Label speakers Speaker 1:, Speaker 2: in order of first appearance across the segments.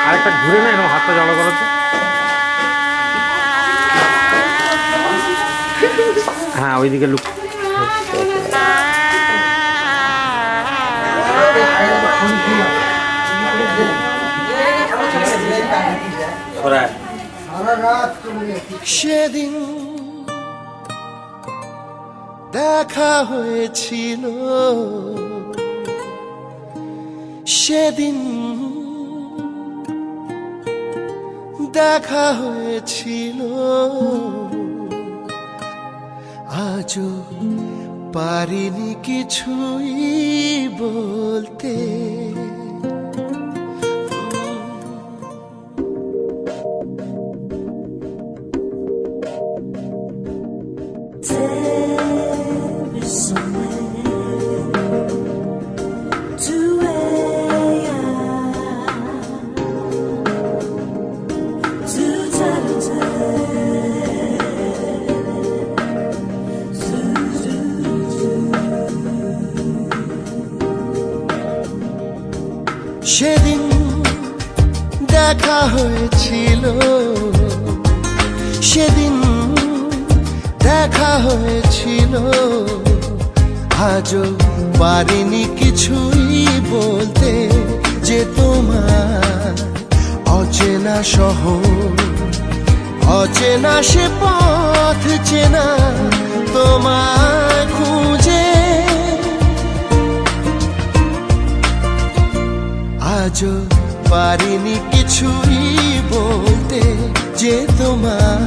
Speaker 1: আরেকটা ঘুরে না, এরকম হাতটা জড়ো করো তো। হ্যাঁ, ওইদিকে লুক।
Speaker 2: সেদিন দেখা হয়েছিল, সেদিন দেখা হয়েছিল, আজও পারিনি কিছুই বলতে। সেদিন দেখা হয়েছিল, সেদিন দেখা হয়েছিল, আজও পারিনি কিছুই বলতে। যে তোমার অচেনা শহর, অচেনা সে পথ চেনা, তোমায় খুঁজে আজও পারিনি কিছুই বলতে। যে তোমার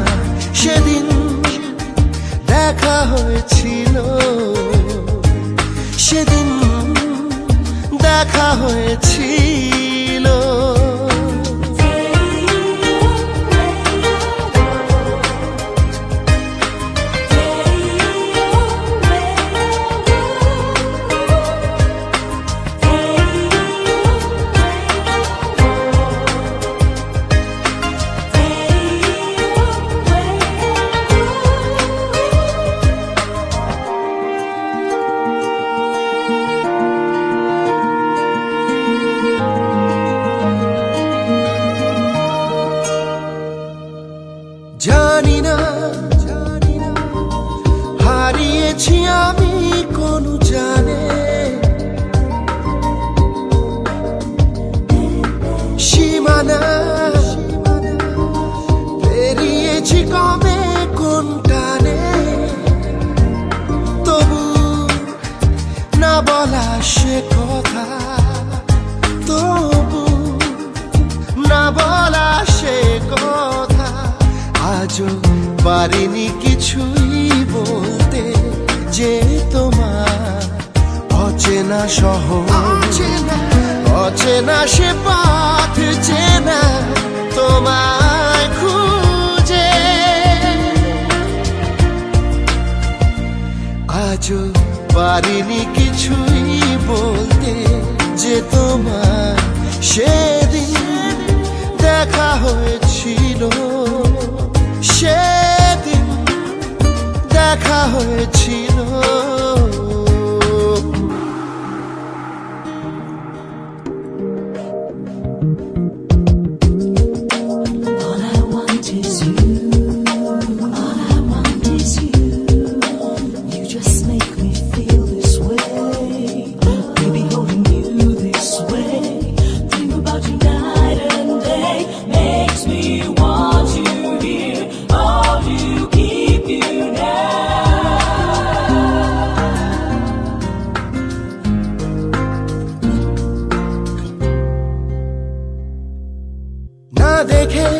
Speaker 2: সেদিন দেখা হয়েছিল, সেদিন দেখা হয়েছিল। জানি না হারিয়েছি আমি কোন জানে, সীমানা পেরিয়েছি কবে কোন টানে। তবু না বলা সে কথা, তবু না বলা সে কথা, আজও পারিনি কিছুই বলতে। যে তোমার অচেনা শহর, অচেনা সে পথ চেনা, তোমায় খুঁজে আজও পারিনি কিছুই বলতে। যে তোমার সেদিন দেখা হয়েছিল, সেদিন দেখা হয়েছিল। না দেখে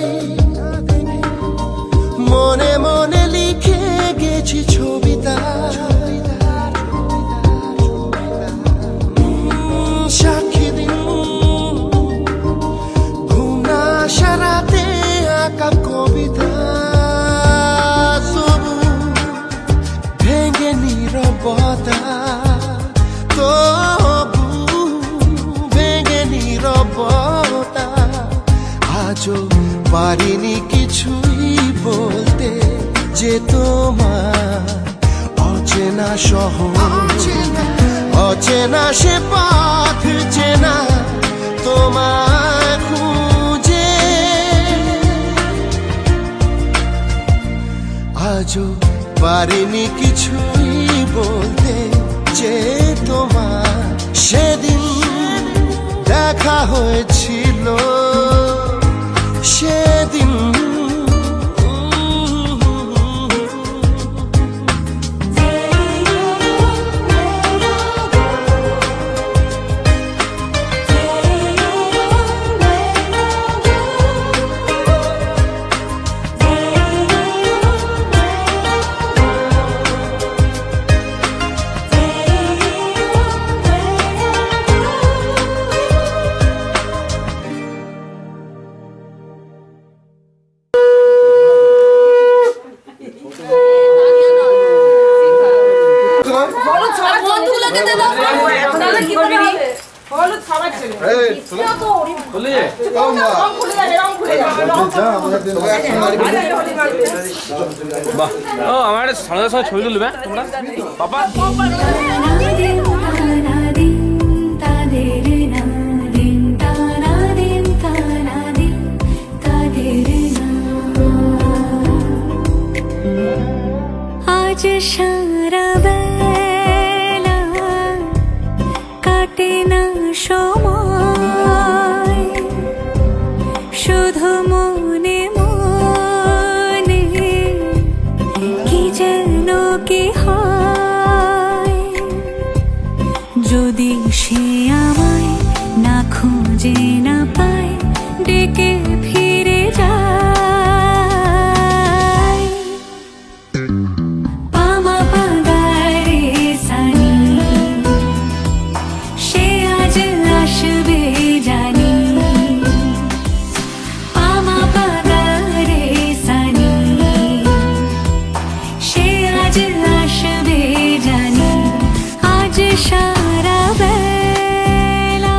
Speaker 2: মনে মনে লিখে গেছি ছবিতা, সাক্ষী দিন ঘুম না আসা রাতে আঁকা কবিতা। তবু ভেঙে নীরবতা, তবু ভেঙে নীরবতা, আজও পারিনি কিছুই বলতে। যে তোমার অচেনা শহর অচেনা সে পথ চেনা তোমায় খুঁজে আজও পারিনি কিছুই বলতে যে তোমার সেদিন দেখা হয়েছিল সেদিন
Speaker 1: ও আমার সামনে সবাই ছবি তুলবে তোমরা পাপা
Speaker 3: আজ সারা বেলা কাটে না সময় শুধু মনে মনে কি যেন কি হয় যদি সে আমায় না খুঁজে না পায় ডেকে ফিরে যায় পামা পাগারে সানি সে আজ আসবে জানি পামা পাগারে সানি সে আজ আসবে জানি আজ সারা বেলা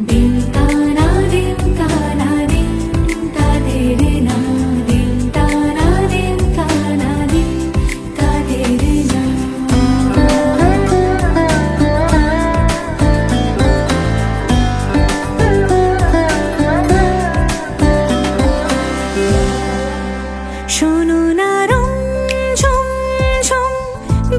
Speaker 3: দিন তারা দিন তারা দিন তাদের না দিন তারা দিন তারা দিন তাদের না শোনো না রং ঝুম ঝুম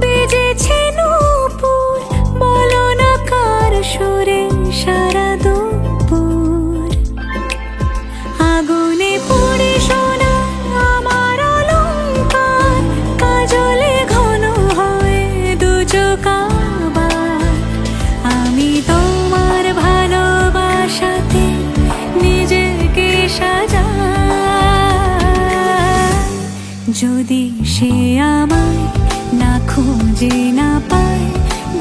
Speaker 3: বেজেছে নূপুর বলো না কার সুরে সারা দুপুর আগুনে পড়ে সোনা আমার অলংকার কাজলে ঘন হয় দু চোখ আবার আমি তোমার ভালোবাসাতে নিজেকে সাজাই যদি সে আমায় না খুঁজে না পায়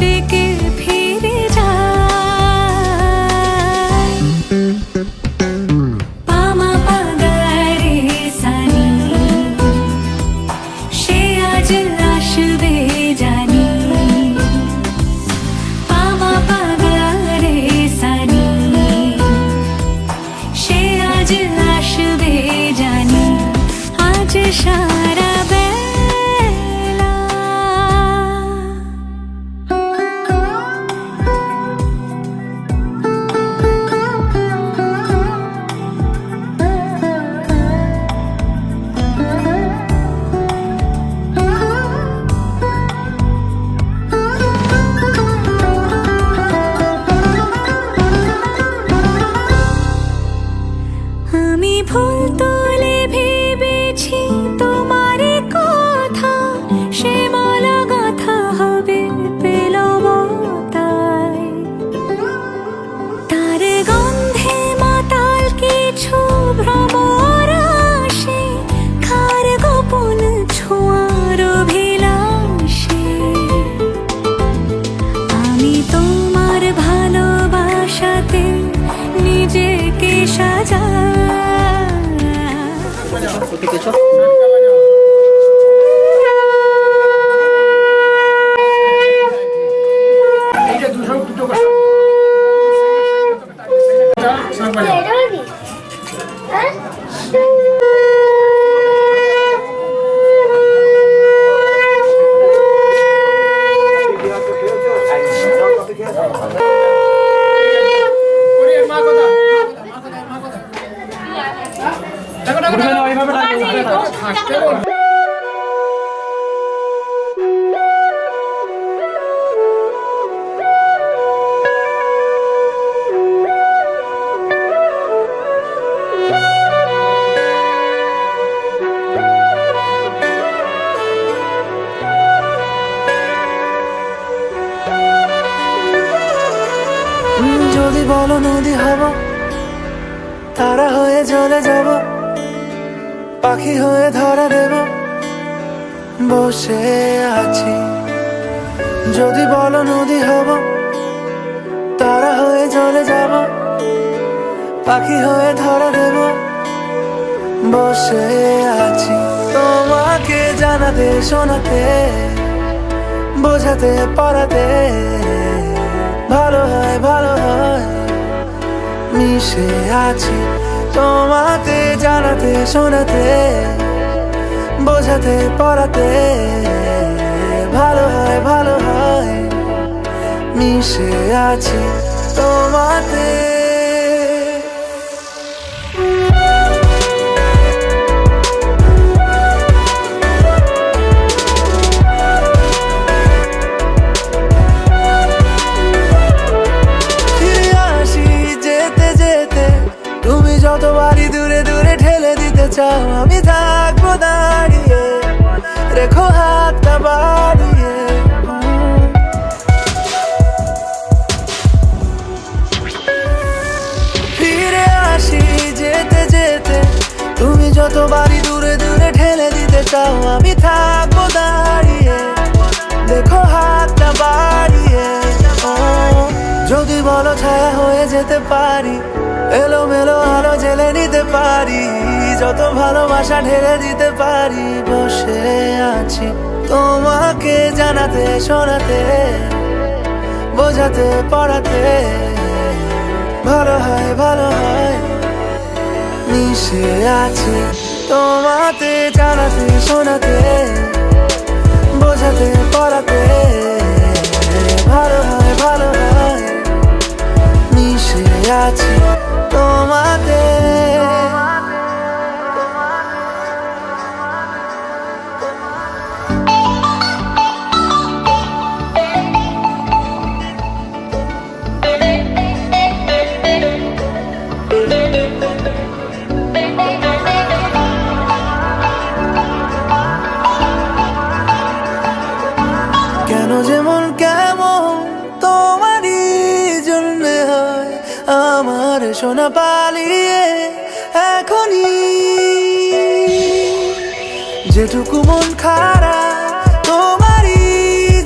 Speaker 3: ডেকে ফিরে যায় পামা পাগারে সানি সে আজ আসবে জানি পামা পাগারে সানি সে আজ আসবে জানি আজ সারা বেলা আমি ভুল তোলে ভেবেছি তোমার কথা সে মালা গাথা হবে পেলাম তাই তার গন্ধে মাতাল কিছু ভ্রমর আসে খার গোপন ছোঁয়ার অভিলাষে আমি তোমার ভালোবাসাতে নিজেকে সাজাই
Speaker 4: বলো নদী হব, তারা হয়ে জ্বলে যাব, পাখি হয়ে ধরা দেব, বসে আছি। যদি বলো নদী হব, তারা হয়ে জ্বলে যাব, পাখি হয়ে ধরা দেব, বসে আছি। তোমাকে জানাতে শোনাতে বোঝাতে পড়াতে ভালো হয় ভালো হয় মিশে আছি। তোমাকে জানাতে শোনাতে বোঝাতে পড়াতে ভালো হয় মিশে আছি তোমাতে। যতবারই দূরে দূরে ঠেলে দিতে চাও, আমি থাকবো দাঁড়িয়ে, রেখো হাতটা বাড়িয়ে। ফিরে আসি যেতে যেতে, তুমি যতবারই দূরে দূরে ঠেলে দিতে চাও, আমি থাকবো দাঁড়িয়ে, দেখো হাতটা বাড়িয়ে। যদি বলো ছায়া হয়ে যেতে পারি, এলো মেলো আলো জেলে নিতে পারি, যত ভালোবাসা ঢেলে দিতে পারি, বসে আছি তোমাকে জানাতে শোনাতে বোঝাতে পড়াতে ভালো হয় মিশে আছি তোমাতে জানাতে শোনাতে বোঝাতে পড়াতে ভালো হয় মিশে আছি তোমাতে। কেন যেমন কেমন তোমারই জন্য হয় আমার সোনা পালিয়ে এখনই, যেটুকু মন খারাপ তোমারই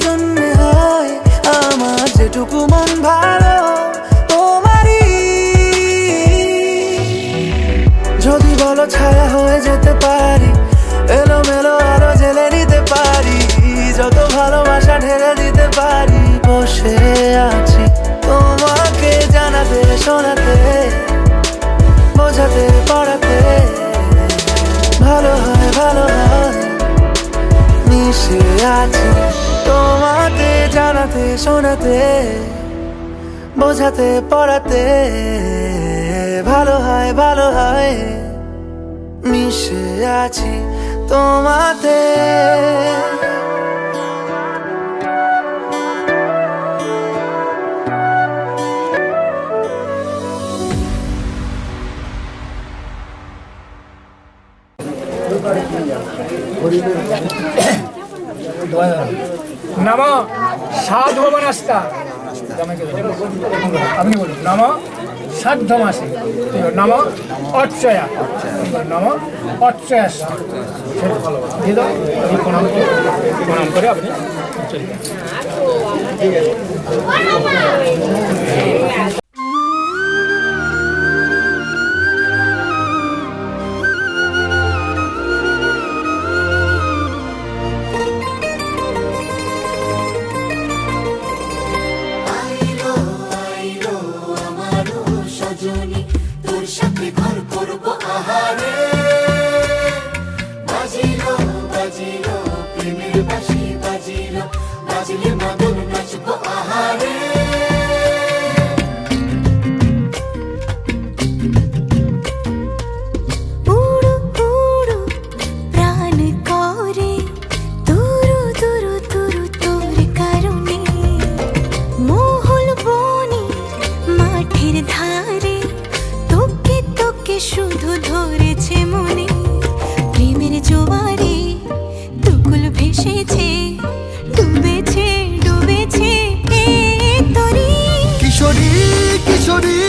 Speaker 4: জন্য হয় আমার, যেটুকু মন ভালো তোমারই। যদি বলো ছায়া হয়ে যেতে পারি, এলো মেলো আলো জেলে নিতে পারি, যত ভালোবাসা ঢেলে দিতে পারি, বসে আছি তোমাকে জানাতে শোনাতে বোঝাতে পড়াতে ভালো হয় মিশে আছি তোমাকে জানাতে শোনাতে বোঝাতে পড়াতে ভালো হয় মিশে আছি তোমাতে।
Speaker 5: নম সাধুবনস্তা, আপনি বলুন নম সাধ্যমাসে, নম অর্চয়া, নম অর্চয়া প্রণাম করে আপনি চলে যান।
Speaker 2: কিশোরী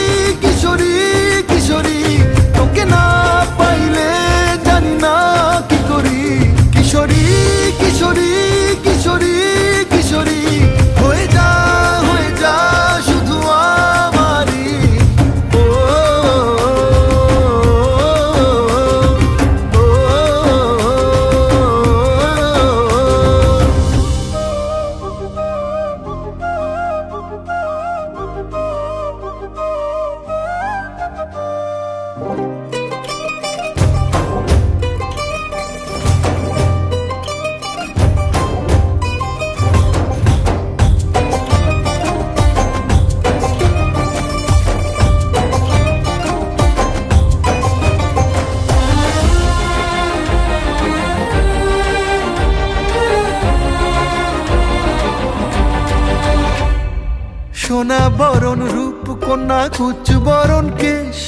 Speaker 4: সোনা বরণ রূপ কন্যা কুচ বরণ কেশ,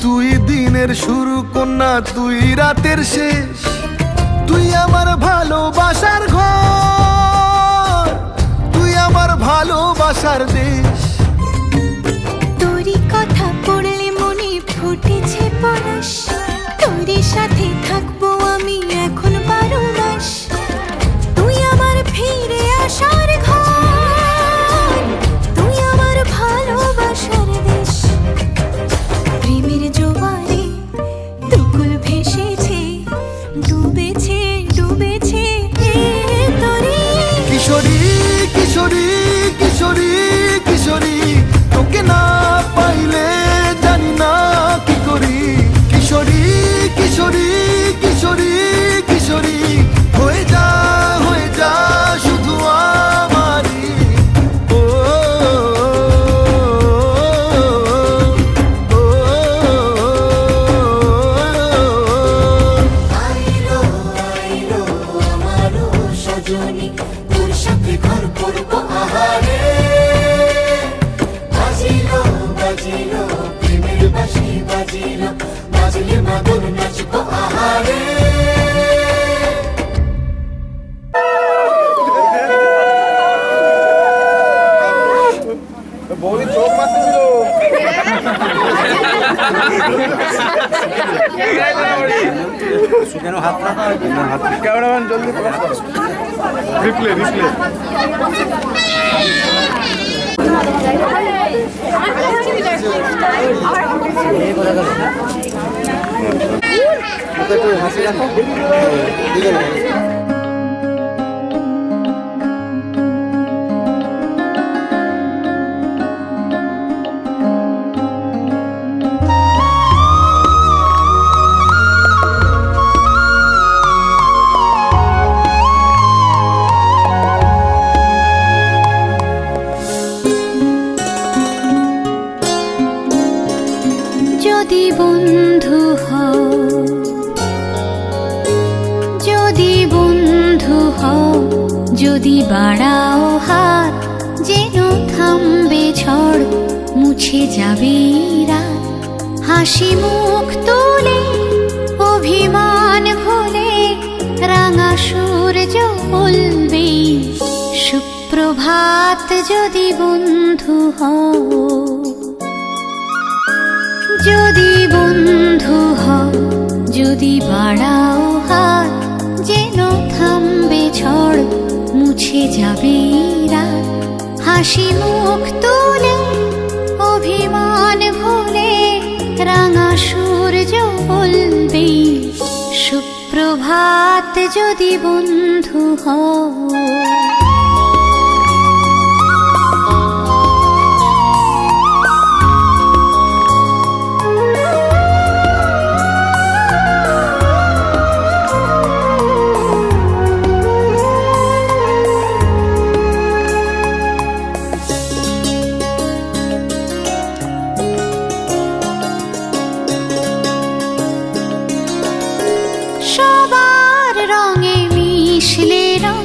Speaker 4: তুই দিনের শুরু কন্যা তুই রাতের শেষ। তুই আমার ভালোবাসার ঘর, তুই আমার ভালোবাসার দেশ।
Speaker 3: তোরই কথা পড়লে মনে ফুটেছে পরশ, তোরই সাথে থাকবো আমি এখন 12 মাস। তুই আমার ফিরে আসার ঘর, তুই আমার ভালোবাসার দেশ। প্রেমের জোয়ারে দুকুল ভেসেছে, ডুবেছে ডুবেছে তোরে।
Speaker 4: কিশোরী কিশোরী কিশোরী কিশোরী, তোকে না পাইলে জানি না কি করি। কিশোরী কিশোরী কিশোরী কিশোরী, হয়ে যা শুধু আমারই। ও
Speaker 2: আইলো আইলো আমারও সজনী, তোর সাথে ঘর করবো আহারে। বাজিলো বাজিলো প্রেমের বাঁশি বাজিলো, বাজলে মাদল নাচবো আহারে।
Speaker 5: ক্যামেরাম্যান জলদি প্রকাশ করো। Replay replay.
Speaker 3: যদি বন্ধু হও, যদি বন্ধু হও, যদি বাড়াও হাত, যেন থামবে ঝড়, মুছে যাবে রাত। হাসি মুখ তুলে অভিমান ভুলে রাঙা সূর্য বলবে সুপ্রভাত। যদি বন্ধু হও, যদি বন্ধু হও, যদি বাড়াও হাত, যেন থামবে ঝড়, মুছে যাবে রাত। হাসি মুখ তুলে অভিমান ভুলে রাঙা সূর্য বলবে সুপ্রভাত। যদি বন্ধু হও, সবার রঙে মিশলে রং,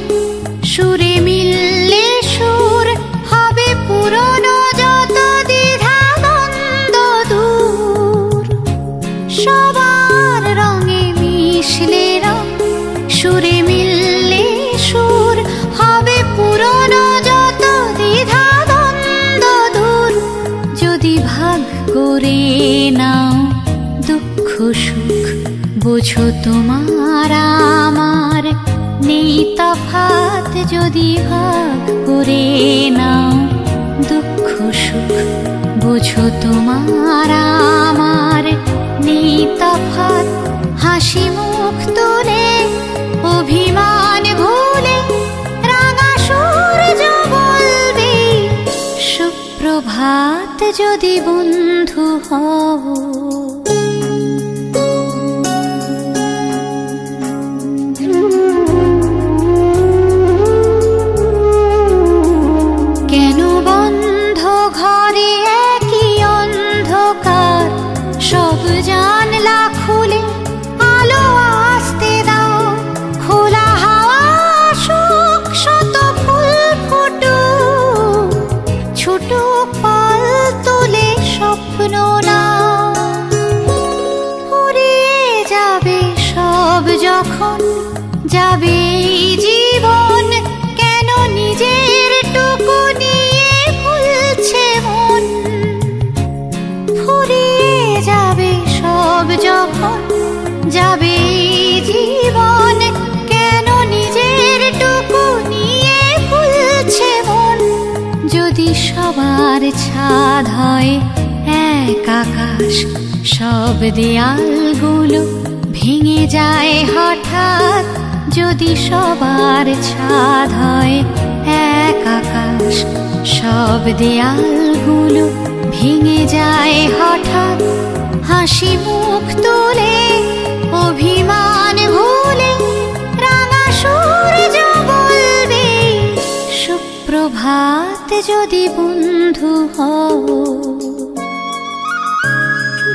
Speaker 3: সুরে মিললে সুর, হবে পুরনো যত দ্বিধা দ্বন্দ্ব দূর। সবার রঙে মিশলে রং, সুরে মিললে সুর, হবে পুরনো যত দ্বিধা দ্বন্দ্ব দূর। যদি ভাগ করে নাও দুঃখ সুখ, বোঝো তোমার আমার নেই তফাৎ। যদি ভাগ করে নাও দুঃখ সুখ, বোঝো তোমার আমার নেই তফাৎ। হাসি মুখ তুলে অভিমান ভুলে রাঙা সূর্য বলবে সুপ্রভাত। যদি বন্ধু হও, কেন বন্ধ ঘরে একই অন্ধকার, সব জানলা খুলে আলো আসতে দাও। খোলা হাওয়া আসুক, শত ফুল ফুটুক, ছুটুক সবার ছাদ হয় এক আকাশ, সব দেয়ালগুলো ভেঙে যায় হঠাৎ। যদি সবার ছাদ হয় এক আকাশ, সব দেয়ালগুলো ভেঙে যায় হঠাৎ। হাসি মুখ তুলে অভিমান ভুলে রাঙা সূর্য বলবে সুপ্রভাত। যদি বন্ধু হও,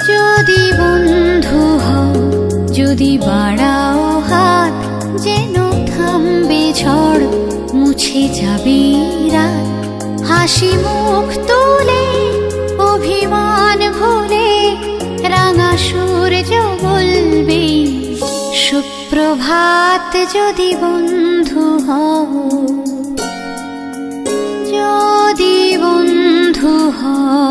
Speaker 3: যদি বন্ধু হও, যদি বাড়াও হাত, যেন থামবে ঝড়, মুছে যাবে রাত। হাসি মুখ তুলে অভিমান ভুলে রাঙা সূর্য বলবে সুপ্রভাত। যদি বন্ধু হও, যদি বন্ধু হও।